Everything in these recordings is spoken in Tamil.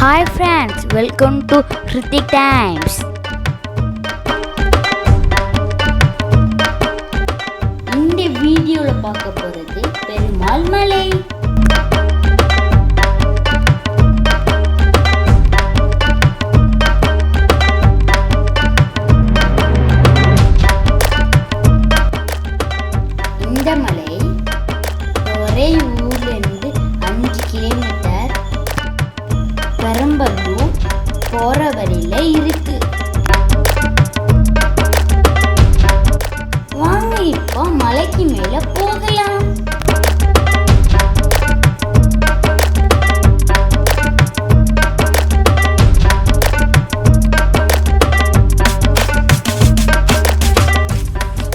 Hi friends, welcome to Kritik Times. இந்த வீடியோல பார்க்க போறது பெருமாள் மலை. இந்த மலை துறையூர்ல இருந்து 5 கிலோமீட்டர் பெரம்பலூர் போற வழியில இருக்கு. வாங்க இப்போ மலைக்கு மேல போகலாம்.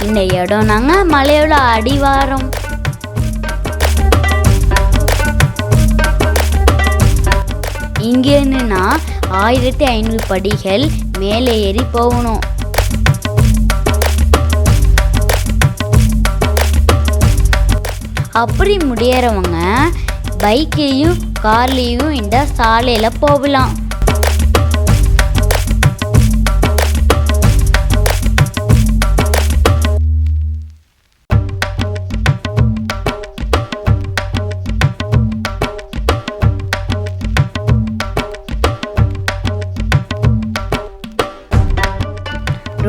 இந்த இடம் நாங்க மலையோட அடிவாரம். இங்கேருந்துனா 1500 படிகள் மேலே ஏறி போகணும். அப்படி முடியறவங்க பைக்கையும் கார்லேயும் இந்த சாலையில போகலாம்.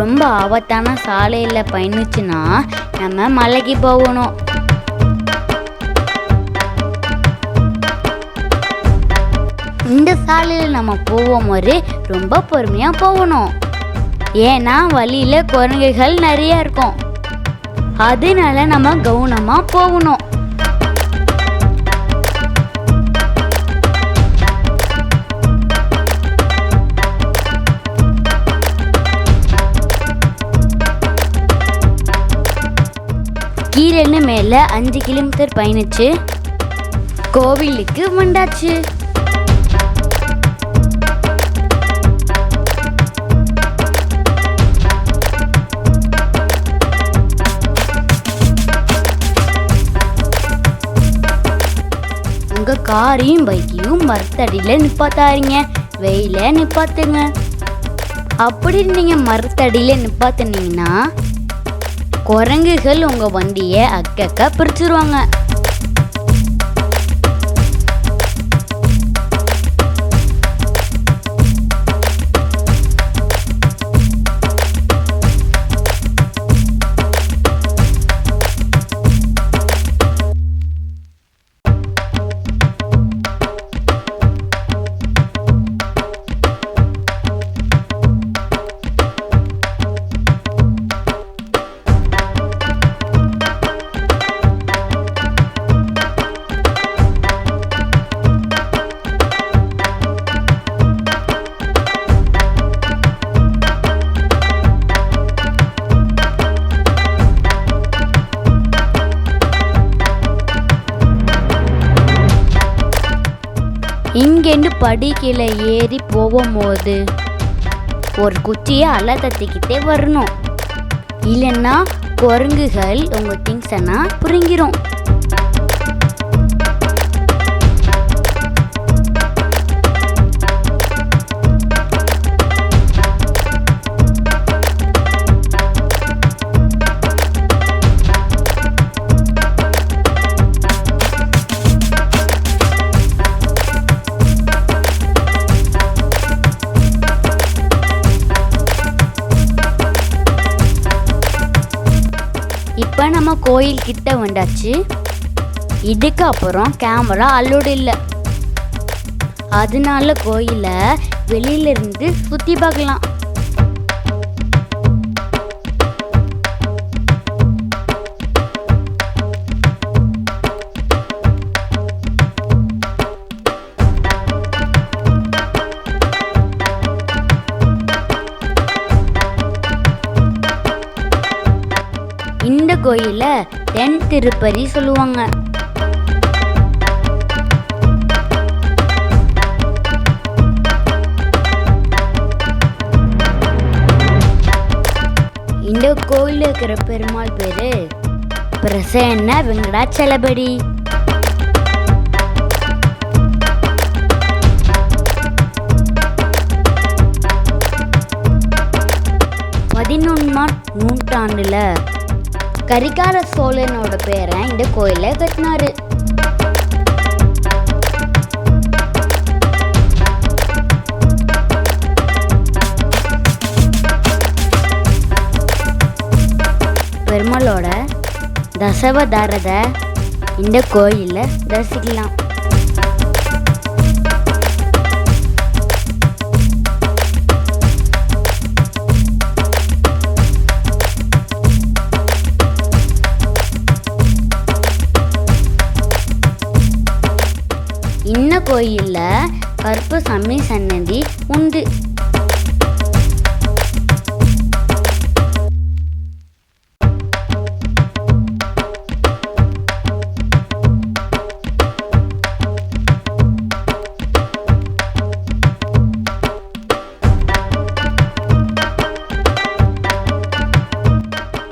ரொம்ப ஆபத்தான சாலையில் பயணிச்சுன்னா நம்ம மலைக்கு போகணும். இந்த சாலையில் நம்ம போகும்போது ரொம்ப பொறுமையாக போகணும். ஏன்னா வழியில் குரங்குகள் நிறைய இருக்கும். அதனால நம்ம கவனமாக போகணும். கீழேன்னு மேலே 5 கிலோமீட்டர் பயணிச்சு கோவிலுக்கு வந்தாச்சு. உங்க காரையும் பைக்கையும் மரத்தடியில் நிப்பாத்தாதீங்க, வெயில நிப்பாத்துங்க. அப்படி நீங்க மரத்தடியில் நிப்பாத்துனீங்கன்னா குரங்குகள் உங்க வண்டியை அக்கா பிரிச்சிருவாங்க. இங்கேருந்து படிக்கீழே ஏறி போகும்போது ஒரு குச்சியை அலை தத்திக்கிட்டே வரணும். இல்லைன்னா குரங்குகள் உங்கள் திங்ஸ் எல்லாம் புரிங்கிரும். இப்போ நம்ம கோயில் கிட்ட வந்தாச்சு. இதுக்கு அப்புறம் கேமரா அலோடு இல்லை. அதனால கோயிலை வெளியில இருந்து சுற்றி பார்க்கலாம். இந்த கோயில தென் திருப்பதி சொல்லுவாங்க. இந்த கோயில இருக்கிற பெருமாள் பேரு பிரசன்ன வெங்கடாச்சலபதி. 11ஆம் நூற்றாண்டுல கரிகால சோழனோட பேரை இந்த கோயிலை கட்டினாரு. பெருமாளோட தசாவதாரத்தை இந்த கோயிலில் தரிசிக்கலாம். இந்த கோயிலில் கருப்பு சாமி சன்னதி உண்டு.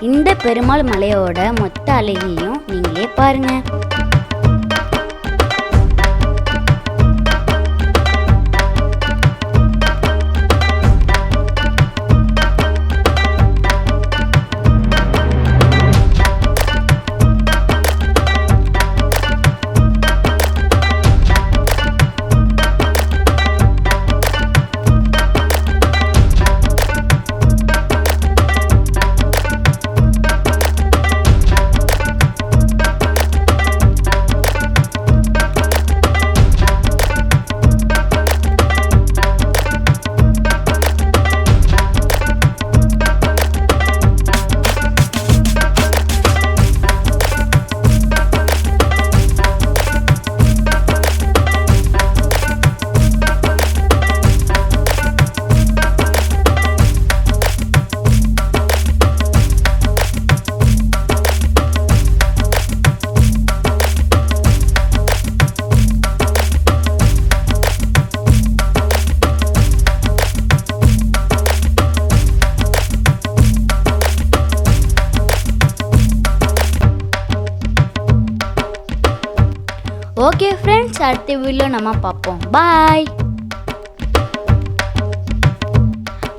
இந்த பெருமாள் மலையோட மொத்த அழகையும் நீங்களே பாருங்க. ஓகே ஃப்ரெண்ட்ஸ், அடுத்த வீடியோ நம்ம பார்ப்போம். பாய்.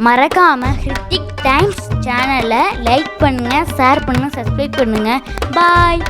மறக்காம ஹிருத்திக் டைம்ஸ் சேனலை லைக் பண்ணுங்க, ஷேர் பண்ணுங்க, சப்ஸ்கிரைப் பண்ணுங்க. பாய்.